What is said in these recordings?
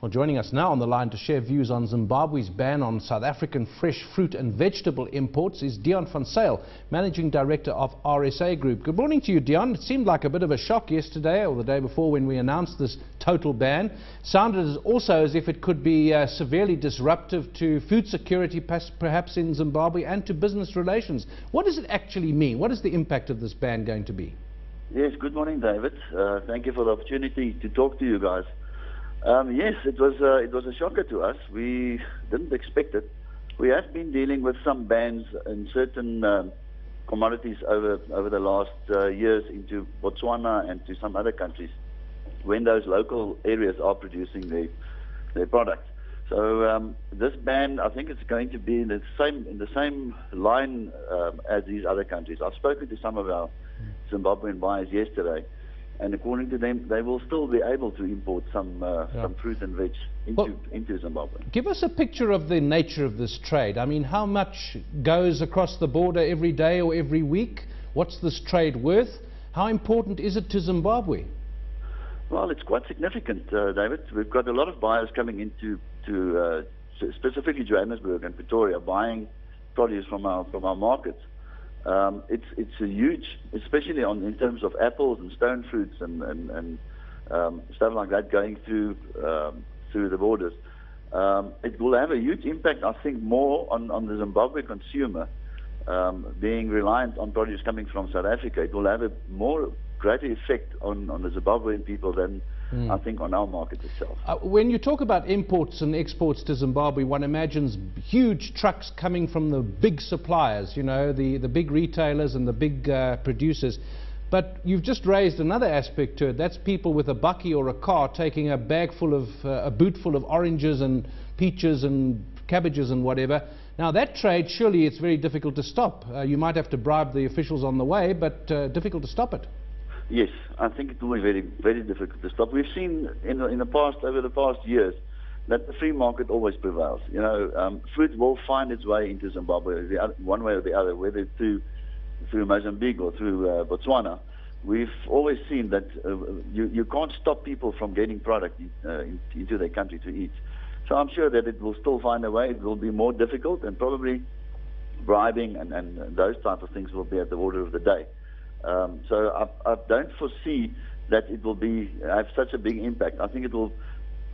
Well, joining us now on the line to share views on Zimbabwe's ban on South African fresh fruit and vegetable imports is Deon Van Zyl, Managing Director of RSA Group. Good morning to you, Deon. It seemed like a bit of a shock yesterday or the day before when we announced this total ban. Sounded also as if it could be severely disruptive to food security, perhaps in Zimbabwe, and to business relations. What does it actually mean? What is the impact of this ban going to be? Yes, good morning, David. Thank you for the opportunity to talk to you guys. Yes, it was a shocker to us. We didn't expect it. We have been dealing with some bans in certain commodities over the last years into Botswana and to some other countries when those local areas are producing their products. So this ban, I think it's going to be in the same line as these other countries. I've spoken to some of our Zimbabwean buyers yesterday, and according to them, they will still be able to import some fruit and veg into Zimbabwe. Give us a picture of the nature of this trade. I mean, how much goes across the border every day or every week? What's this trade worth? How important is it to Zimbabwe? Well, it's quite significant, David. We've got a lot of buyers coming into specifically Johannesburg and Pretoria, buying produce from our markets. It's a huge, especially in terms of apples and stone fruits and stuff like that going through the borders. It will have a huge impact, I think, more on the Zimbabwe consumer, being reliant on produce coming from South Africa. It will have a greater effect on the Zimbabwean people than I think on our market itself. When you talk about imports and exports to Zimbabwe, one imagines huge trucks coming from the big suppliers, you know, the big retailers and the big producers. But you've just raised another aspect to it. That's people with a bakkie or a car taking a bag full of, a boot full of oranges and peaches and cabbages and whatever. Now that trade, surely it's very difficult to stop. You might have to bribe the officials on the way, but difficult to stop it. Yes, I think it will be very, very difficult to stop. We've seen in the past, over the past years, that the free market always prevails. You know, fruit will find its way into Zimbabwe one way or the other, whether through Mozambique or through Botswana. We've always seen that you can't stop people from getting product into their country to eat. So I'm sure that it will still find a way. It will be more difficult, and probably bribing and those type of things will be at the order of the day. So I don't foresee that it will have such a big impact. I think it will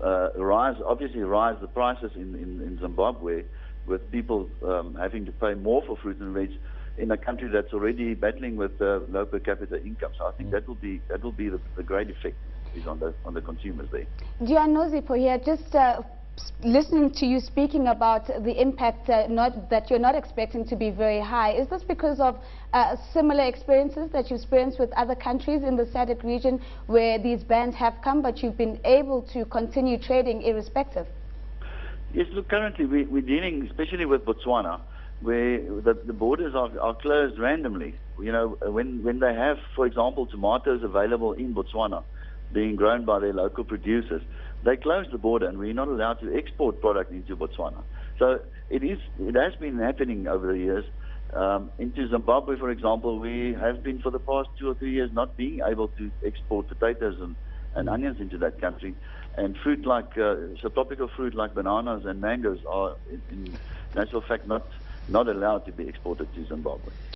obviously rise the prices in Zimbabwe, with people having to pay more for fruit and veg in a country that's already battling with low per capita income. So I think that will be the great effect is on the consumers there. Deon Nozipho here, just listening to you speaking about the impact that you're not expecting to be very high. Is this because of similar experiences that you experienced with other countries in the SADC region where these bans have come, but you've been able to continue trading irrespective? Yes, look, currently we're dealing especially with Botswana, where the borders are closed randomly. You know, when they have, for example, tomatoes available in Botswana being grown by their local producers, they close the border and we're not allowed to export product into Botswana. So it has been happening over the years. Into Zimbabwe, for example, we have been for the past 2 or 3 years not being able to export potatoes and onions into that country. And fruit like subtropical fruit like bananas and mangoes are in natural fact not allowed to be exported to Zimbabwe.